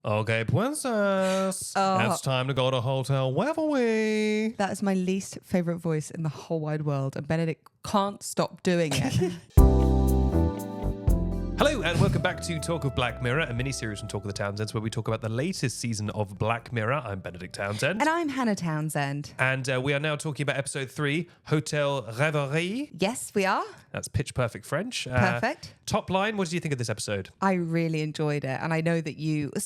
Okay, princess. It's time to go to Hotel Reverie. That is my least favourite voice in the whole wide world, and Benedict can't stop doing it. Hello and welcome back to Talk of Black Mirror, a mini-series from Talk of the Townsends where we talk about the latest season of Black Mirror. I'm Benedict Townsend. And I'm Hannah Townsend. And we are now talking about episode 3, Hotel Reverie. Yes, we are. That's pitch perfect French. Perfect. Top line, what did you think of this episode? I really enjoyed it. And I know that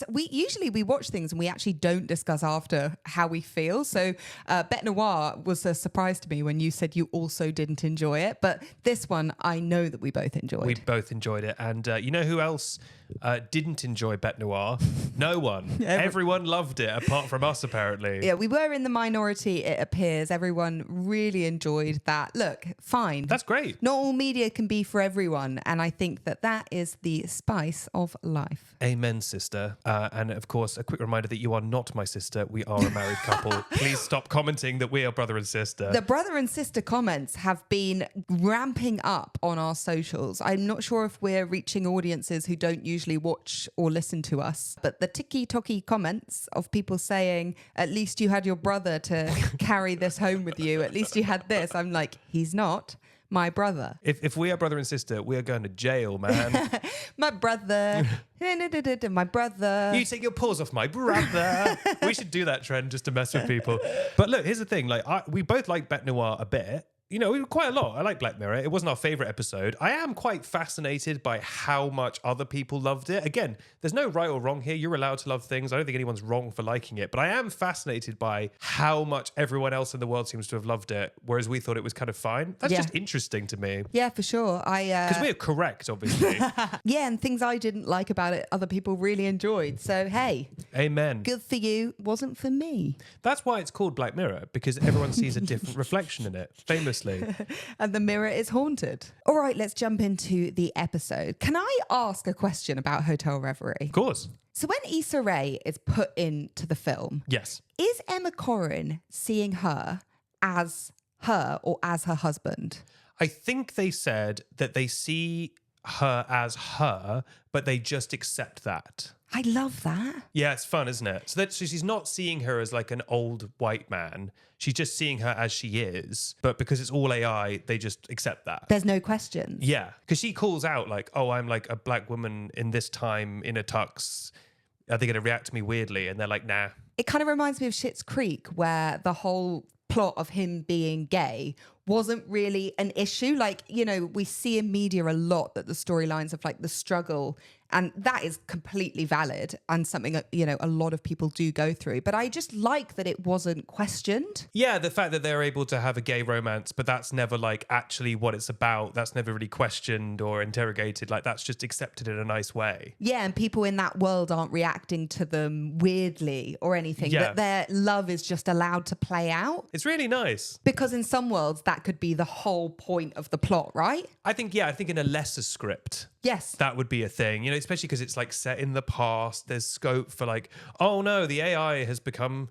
we usually watch things and we actually don't discuss after how we feel. So Bête Noire was a surprise to me when you said you also didn't enjoy it. But this one, I know that we both enjoyed. We both enjoyed it. And you know who else didn't enjoy Bête Noire? No one. Everyone loved it, apart from us, apparently. Yeah, we were in the minority, it appears. Everyone really enjoyed that. Look, fine. That's great. Not all media can be for everyone. And I think that is the spice of life. Amen, sister. And of course, a quick reminder that you are not my sister. We are a married couple. Please stop commenting that we are brother and sister. The brother and sister comments have been ramping up on our socials. I'm not sure if we're reaching audiences who don't usually watch or listen to us, but the ticky-tocky comments of people saying, at least you had your brother to carry this home with you. At least you had this. I'm like, he's not my brother. If we are brother and sister, we are going to jail, man. My brother. My brother. You take your paws off my brother. We should do that trend just to mess with people. But look, here's the thing. We both like Bête Noire a bit. You know, quite a lot. I like Black Mirror. It wasn't our favourite episode. I am quite fascinated by how much other people loved it. Again, there's no right or wrong here. You're allowed to love things. I don't think anyone's wrong for liking it. But I am fascinated by how much everyone else in the world seems to have loved it, whereas we thought it was kind of fine. That's just interesting to me. Yeah, for sure. Because we're correct, obviously. Yeah, and things I didn't like about it, other people really enjoyed. So, hey. Amen. Good for you. Wasn't for me. That's why it's called Black Mirror, because everyone sees a different reflection in it, famously. And the mirror is haunted. All right, let's jump into the episode. Can I ask a question about Hotel Reverie? Of course. So when Issa Rae is put into the film, yes, is Emma Corrin seeing her as her or as her husband? I think they said that they see her as her, but they just accept that. I love that. Yeah, it's fun, isn't it? So she's not seeing her as like an old white man. She's just seeing her as she is. But because it's all AI, they just accept that. There's no questions. Yeah, because she calls out like, oh, I'm like a black woman in this time in a tux. Are they going to react to me weirdly? And they're like, nah. It kind of reminds me of Schitt's Creek, where the whole plot of him being gay wasn't really an issue. Like, you know, we see in media a lot that the storylines of like the struggle, and that is completely valid and something that, you know, a lot of people do go through. But I just like that it wasn't questioned. Yeah, the fact that they're able to have a gay romance, but that's never like actually what it's about. That's never really questioned or interrogated. Like that's just accepted in a nice way. Yeah, and people in that world aren't reacting to them weirdly or anything. Yeah. That their love is just allowed to play out. It's really nice. Because in some worlds, that could be the whole point of the plot, right? I think in a lesser script, yes, that would be a thing, you know, especially because it's like set in the past. There's scope for like, oh no, the AI has become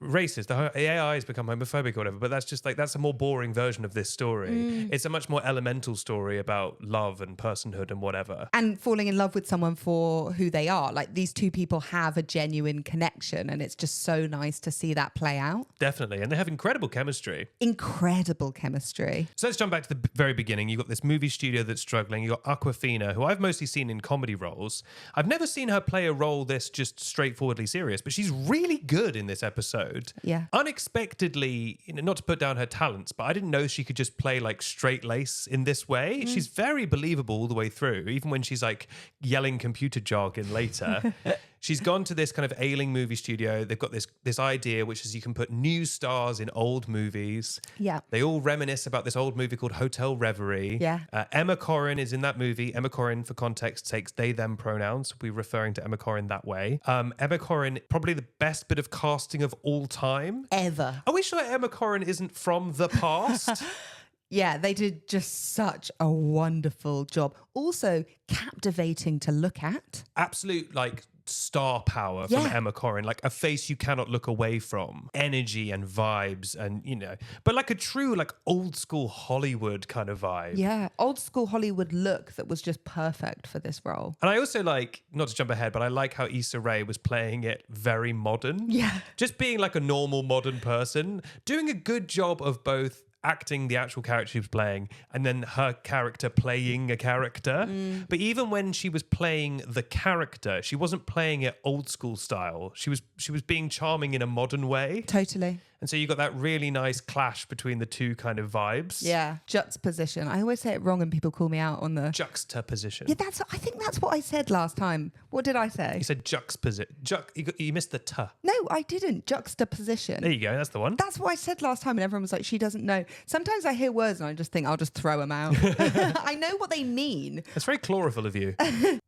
racist, the AI has become homophobic or whatever, but that's just like, that's a more boring version of this story. It's a much more elemental story about love and personhood and whatever. And falling in love with someone for who they are. Like these two people have a genuine connection, and it's just so nice to see that play out. Definitely. And they have incredible chemistry. Incredible chemistry. So let's jump back to the very beginning. You've got this movie studio that's struggling. You've got Awkwafina, who I've mostly seen in comedy roles. I've never seen her play a role this just straightforwardly serious, but she's really good in this episode. Yeah. Unexpectedly, you know, not to put down her talents, but I didn't know she could just play like straight lace in this way. She's very believable all the way through, even when she's like yelling computer jargon later. She's gone to this kind of ailing movie studio. They've got this idea, which is you can put new stars in old movies. Yeah. They all reminisce about this old movie called Hotel Reverie. Yeah. Emma Corrin is in that movie. Emma Corrin, for context, takes they, them pronouns. We're referring to Emma Corrin that way. Emma Corrin, probably the best bit of casting of all time. Ever. Are we sure Emma Corrin isn't from the past? Yeah, they did just such a wonderful job. Also captivating to look at. Absolute, like, star power from Emma Corrin, like a face you cannot look away from, energy and vibes, and but like a true like old school Hollywood kind of vibe. Yeah, old school Hollywood look that was just perfect for this role. And I also like, not to jump ahead, but I like how Issa Rae was playing it very modern. Yeah. Just being like a normal modern person, doing a good job of both acting the actual character she was playing and then her character playing a character. But even when she was playing the character, she wasn't playing it old school style. She was being charming in a modern way. Totally. And so you got that really nice clash between the two kind of vibes. Yeah, juxtaposition. I always say it wrong and people call me out on the... Juxtaposition. Yeah, I think that's what I said last time. What did I say? You said juxtaposition. You missed the t. No, I didn't. Juxtaposition. There you go. That's the one. That's what I said last time and everyone was like, she doesn't know. Sometimes I hear words and I just think I'll just throw them out. I know what they mean. That's very chlorophyll of you.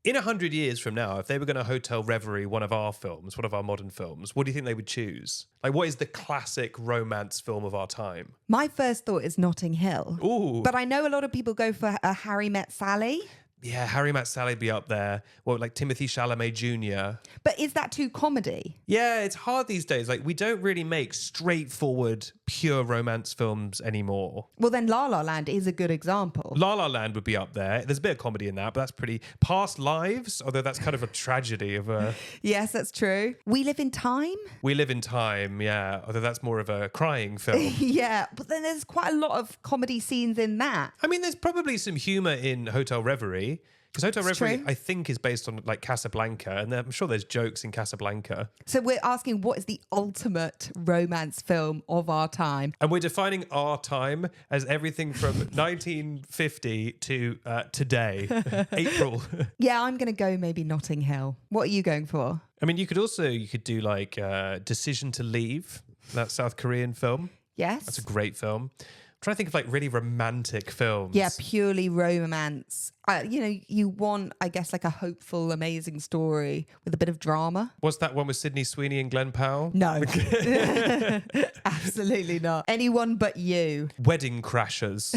In 100 years from now, if they were going to Hotel Reverie, one of our films, one of our modern films, what do you think they would choose? Like, what is the classic romance film of our time? My first thought is Notting Hill. Ooh. But I know a lot of people go for a Harry Met Sally. Yeah, Harry Met Sally be up there. Well, like Timothy Chalamet Jr. But is that too comedy? Yeah, it's hard these days. Like, we don't really make straightforward, pure romance films anymore. Well, then La La Land is a good example. La La Land would be up there. There's a bit of comedy in that, but that's pretty... Past Lives, although that's kind of a tragedy of a... Yes, that's true. We Live in Time? We Live in Time, yeah. Although that's more of a crying film. Yeah, but then there's quite a lot of comedy scenes in that. I mean, there's probably some humour in Hotel Reverie. Because Hotel Reverie, I think, is based on like Casablanca, and I'm sure there's jokes in Casablanca. So we're asking, what is the ultimate romance film of our time? And we're defining our time as everything from 1950 to today, April. Yeah, I'm going to go maybe Notting Hill. What are you going for? I mean, you could do like Decision to Leave, that South Korean film. Yes. That's a great film. I'm trying to think of like really romantic films. Yeah, purely romance. You want, I guess, like a hopeful, amazing story with a bit of drama. What's that one with Sydney Sweeney and Glenn Powell? No, absolutely not. Anyone but you. Wedding Crashers.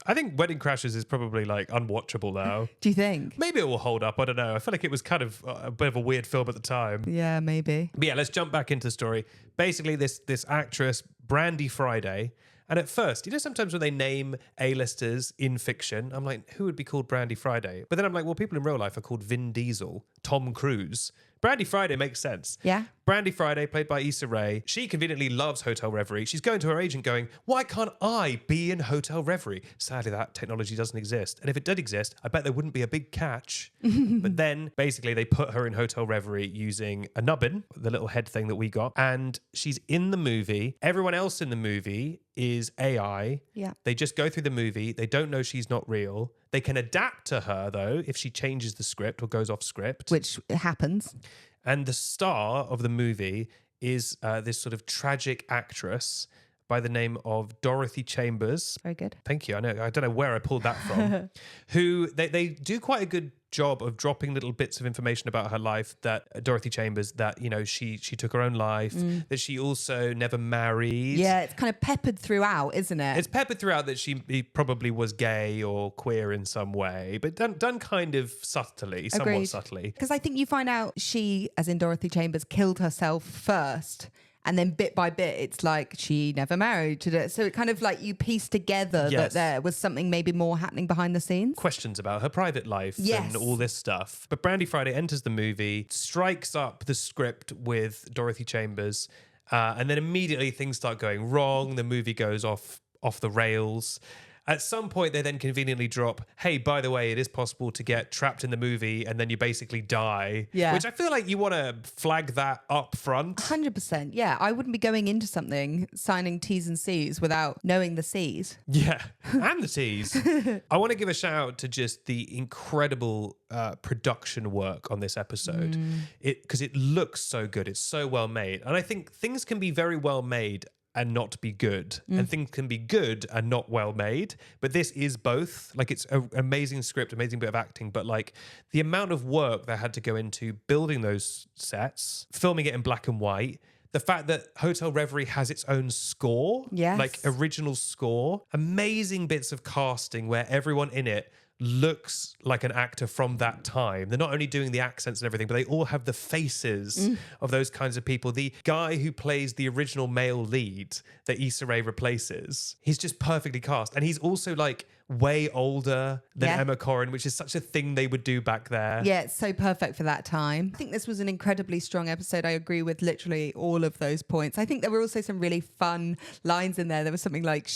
I think Wedding Crashers is probably like unwatchable now. Do you think? Maybe it will hold up. I don't know. I feel like it was kind of a bit of a weird film at the time. Yeah, maybe. But yeah, let's jump back into the story. Basically, this actress, Brandy Friday. And at first, sometimes when they name A-listers in fiction, I'm like, who would be called Brandy Friday? But then I'm like, well, people in real life are called Vin Diesel, Tom Cruise. Brandy Friday makes sense. Yeah. Brandy Friday, played by Issa Rae, she conveniently loves Hotel Reverie. She's going to her agent going, why can't I be in Hotel Reverie? Sadly, that technology doesn't exist. And if it did exist, I bet there wouldn't be a big catch. But then, basically, they put her in Hotel Reverie using a nubbin, the little head thing that we got. And she's in the movie. Everyone else in the movie is AI. Yeah. They just go through the movie. They don't know she's not real. They can adapt to her, though, if she changes the script or goes off script. Which happens. And the star of the movie is this sort of tragic actress by the name of Dorothy Chambers. Very good. Thank you. I don't know where I pulled that from. Who they do quite a good job of dropping little bits of information about her life, that Dorothy Chambers, that she took her own life, that she also never married. Yeah, it's kind of peppered throughout, isn't it? It's peppered throughout that she probably was gay or queer in some way, but done kind of subtly, somewhat subtly. Because I think you find out she, as in Dorothy Chambers, killed herself first. And then bit by bit, it's like she never married. So it kind of like you piece together that there was something maybe more happening behind the scenes. Questions about her private life and all this stuff. But Brandy Friday enters the movie, strikes up the script with Dorothy Chambers, and then immediately things start going wrong. The movie goes off the rails. At some point, they then conveniently drop, hey, by the way, it is possible to get trapped in the movie and then you basically die. Yeah. Which I feel like you want to flag that up front. 100%. Yeah. I wouldn't be going into something, signing T's and C's without knowing the C's. Yeah. And the T's. I want to give a shout out to just the incredible production work on this episode. Because it looks so good. It's so well made. And I think things can be very well made and not be good. And things can be good and not well made. But this is both. Like, it's an amazing script, amazing bit of acting, but like the amount of work that had to go into building those sets, filming it in black and white, the fact that Hotel Reverie has its own score, yes, like original score, amazing bits of casting where everyone in it looks like an actor from that time. They're not only doing the accents and everything, but they all have the faces of those kinds of people. The guy who plays the original male lead that Issa Rae replaces, he's just perfectly cast. And he's also like way older than Emma Corrin, which is such a thing they would do back there. Yeah, it's so perfect for that time. I think this was an incredibly strong episode. I agree with literally all of those points. I think there were also some really fun lines in there. There was something like,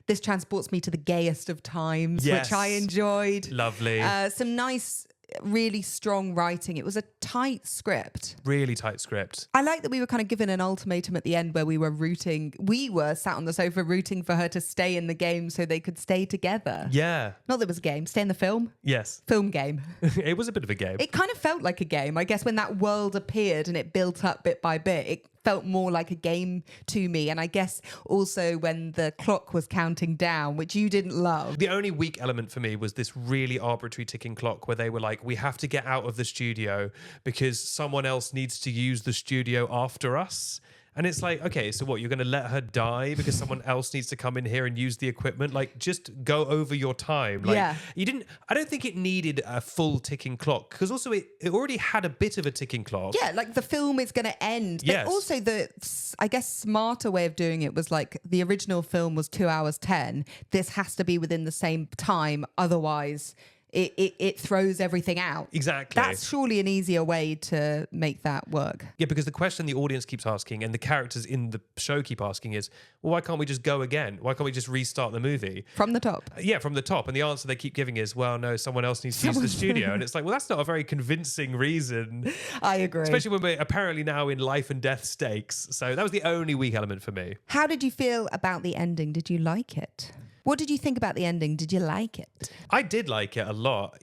this transports me to the gayest of times, which I enjoyed. Lovely. Some nice, really strong writing. It was a tight script. Really tight script. I like that we were kind of given an ultimatum at the end where we were sat on the sofa rooting for her to stay in the game so they could stay together. Yeah. Not that it was a game, stay in the film. Yes. Film game. It was a bit of a game. It kind of felt like a game. I guess when that world appeared and it built up bit by bit, it felt more like a game to me. And I guess also when the clock was counting down, which you didn't love. The only weak element for me was this really arbitrary ticking clock where they were like, we have to get out of the studio because someone else needs to use the studio after us. And it's like, okay, so what? You're going to let her die because someone else needs to come in here and use the equipment? Like, just go over your time. Like, I don't think it needed a full ticking clock because also it already had a bit of a ticking clock. Yeah, like the film is going to end. Yes. But also I guess, smarter way of doing it was like the original film was 2 hours 10. This has to be within the same time. Otherwise, it throws everything out. Exactly. That's surely an easier way to make that work. Yeah, because the question the audience keeps asking and the characters in the show keep asking is, well, why can't we just go again? Why can't we just restart the movie? From the top. Yeah, from the top. And the answer they keep giving is, well, no, someone else needs to use the studio. And it's like, well, that's not a very convincing reason. I agree. Especially when we're apparently now in life and death stakes. So that was the only weak element for me. How did you feel about the ending? Did you like it? What did you think about the ending? Did you like it? I did like it a lot.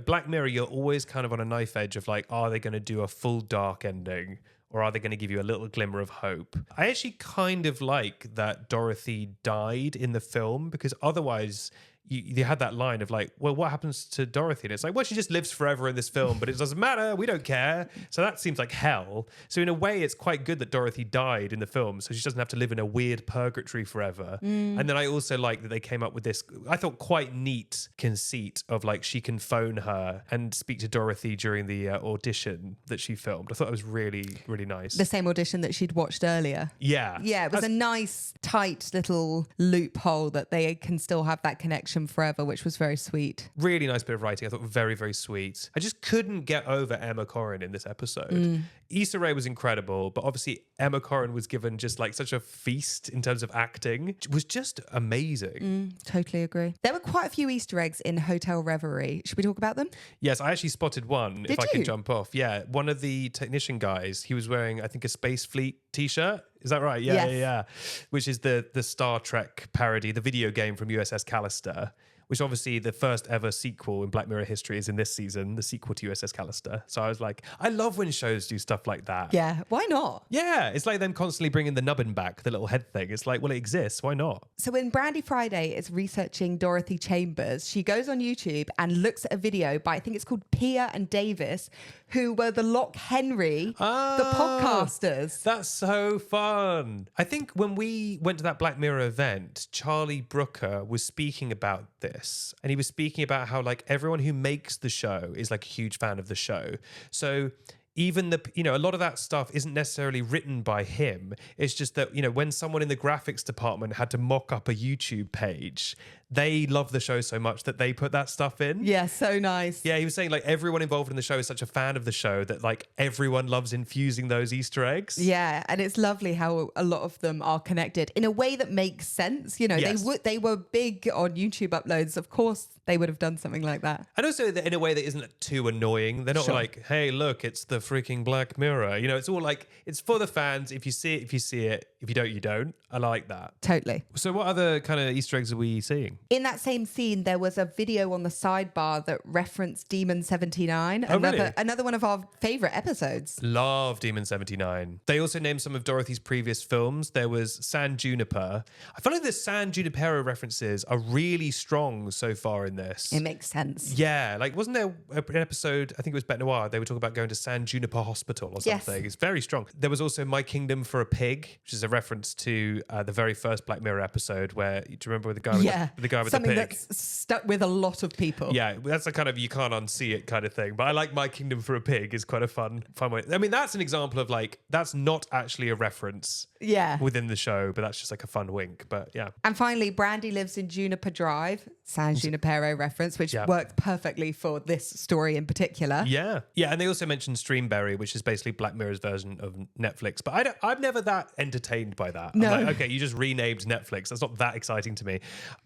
Black Mirror, you're always kind of on a knife edge of like, are they going to do a full dark ending? Or are they going to give you a little glimmer of hope? I actually kind of like that Dorothy died in the film because otherwise you had that line of like, well, what happens to Dorothy? And it's like, well, she just lives forever in this film, but it doesn't matter. We don't care. So that seems like hell. So in a way, it's quite good that Dorothy died in the film so she doesn't have to live in a weird purgatory forever. And then I also like that they came up with this, I thought, quite neat conceit of like she can phone her and speak to Dorothy during the audition that she filmed. I thought it was really, really nice. The same audition that she'd watched earlier. Yeah. Yeah, it was a nice, tight little loophole that they can still have that connection forever, which was very sweet. Really nice bit of writing. I thought very, very sweet. I just couldn't get over Emma Corrin in this episode. Issa Rae was incredible, but obviously Emma Corrin was given just like such a feast in terms of acting. It was just amazing. Totally agree. There were quite a few Easter eggs in Hotel Reverie. Should we talk about them? Yes, I actually spotted one, if I Did can you? jump off. Yeah, one of the technician guys, he was wearing, I think, a Space Fleet t-shirt. Is that right? Yeah, Yes. yeah. Which is the Star Trek parody, the video game from USS Callister. Which obviously the first ever sequel in Black Mirror history is in this season, the sequel to USS Callister. So I was like, I love when shows do stuff like that. Yeah, why not? Yeah, it's like them constantly bringing the nubbin back, the little head thing. It's like, well, it exists. Why not? So when Brandy Friday is researching Dorothy Chambers, she goes on YouTube and looks at a video by, I think it's called Pia and Davis, who were the Loch Henry, the podcasters. That's so fun. I think when we went to that Black Mirror event, Charlie Brooker was speaking about this. And he was speaking about how like everyone who makes the show is like a huge fan of the show. So even a lot of that stuff isn't necessarily written by him. It's just that, when someone in the graphics department had to mock up a YouTube page, they love the show so much that they put that stuff in. Yeah, so nice. Yeah, he was saying like everyone involved in the show is such a fan of the show that like everyone loves infusing those Easter eggs. Yeah, and it's lovely how a lot of them are connected in a way that makes sense. Yes. They were big on YouTube uploads. Of course, they would have done something like that. And also in a way that isn't too annoying. They're not Sure. like, hey, look, it's the freaking Black Mirror. It's all like, it's for the fans. If you see it, you see it. If you don't, you don't. I like that. Totally. So what other kind of Easter eggs are we seeing? In that same scene, there was a video on the sidebar that referenced Demon 79, really? another one of our favorite episodes. Love Demon 79. They also named some of Dorothy's previous films. There was San Juniper. I feel like the San Junipero references are really strong so far in this. It makes sense. Yeah, like wasn't there an episode, I think it was Bet Noir, they were talking about going to San Juniper Hospital or Yes. something. It's very strong. There was also My Kingdom for a Pig, which is a reference to the very first Black Mirror episode where, do you remember with the guy with the guy with Something the pig. that's stuck with a lot of people. Yeah, that's a kind of you can't unsee it kind of thing. But I like My Kingdom for a Pig is quite a fun way. I mean, that's an example of like, that's not actually a reference Yeah. within the show, but that's just like a fun wink. But yeah. And finally, Brandy lives in Juniper Drive, San Junipero reference, which Yeah. worked perfectly for this story in particular. Yeah. Yeah. And they also mentioned Streamberry, which is basically Black Mirror's version of Netflix. But I'm never that entertained by that. No. I'm like, okay, you just renamed Netflix. That's not that exciting to me.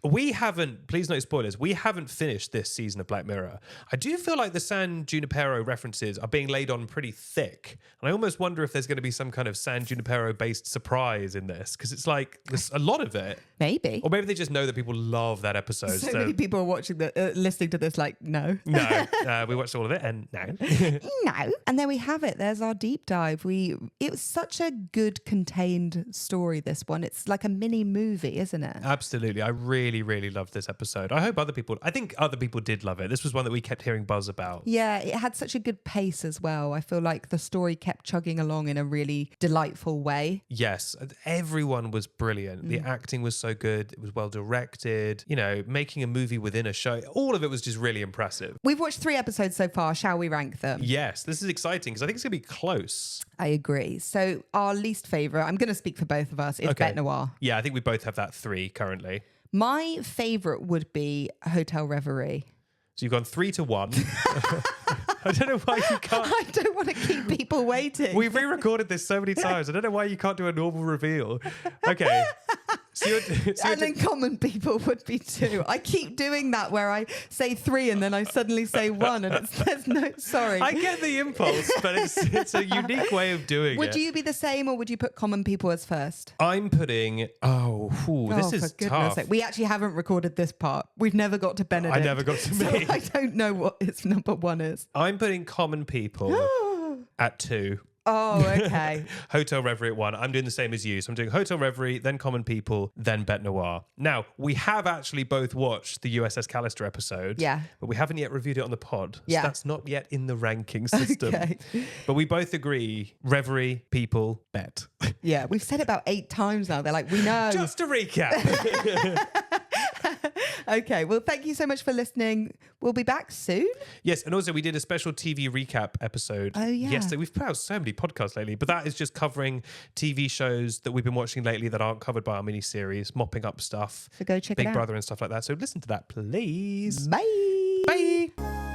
We haven't, please no spoilers, we haven't finished this season of Black Mirror. I do feel like the San Junipero references are being laid on pretty thick. And I almost wonder if there's going to be some kind of San Junipero based surprise in this, because it's like there's a lot of it. Maybe. Or maybe they just know that people love that episode. So many people are watching listening to this like, no. No, we watched all of it and no. No. And there we have it. There's our deep dive. It was such a good contained story, this one. It's like a mini movie, isn't it? Absolutely. I really, really loved this episode. I think other people did love it. This was one that we kept hearing buzz about. Yeah, it had such a good pace as well. I feel like the story kept chugging along in a really delightful way. Yes, everyone was brilliant. The acting was so good. It was well directed. You know, making a movie within a show. All of it was just really impressive. We've watched 3 episodes so far. Shall we rank them? Yes, this is exciting because I think it's going to be close. I agree. So our least favourite, I'm going to speak for both of us, is Okay. Bête Noire. Yeah, I think we both have that 3 currently. My favourite would be Hotel Reverie. So you've gone 3-1. I don't know why you can't. I don't want to keep people waiting. We've re-recorded this so many times. I don't know why you can't do a normal reveal. Okay. And then common people would be 2. I keep doing that where I say 3 and then I suddenly say 1 and there's no, sorry. I get the impulse, but it's a unique way of doing it. Would you be the same or would you put common people as first? I'm putting, this is for goodness tough. sake. We actually haven't recorded this part. We've never got to Benedict. I never got to so me. I don't know what its number 1 is. I'm putting common people at 2. Oh, okay. Hotel Reverie at 1. I'm doing the same as you. So I'm doing Hotel Reverie, then Common People, then Bête Noire. Now, we have actually both watched the USS Callister episode. Yeah. But we haven't yet reviewed it on the pod. Yeah. So that's not yet in the ranking system. Okay. But we both agree, Reverie, People, Bet. Yeah, we've said it about 8 times now. They're like, we know. Just to recap. Okay, well, thank you so much for listening. We'll be back soon. Yes, and also we did a special TV recap episode yesterday. We've put out so many podcasts lately, but that is just covering TV shows that we've been watching lately that aren't covered by our mini-series, mopping up stuff, So go check it Big out. Brother and stuff like that. So listen to that, please. Bye. Bye.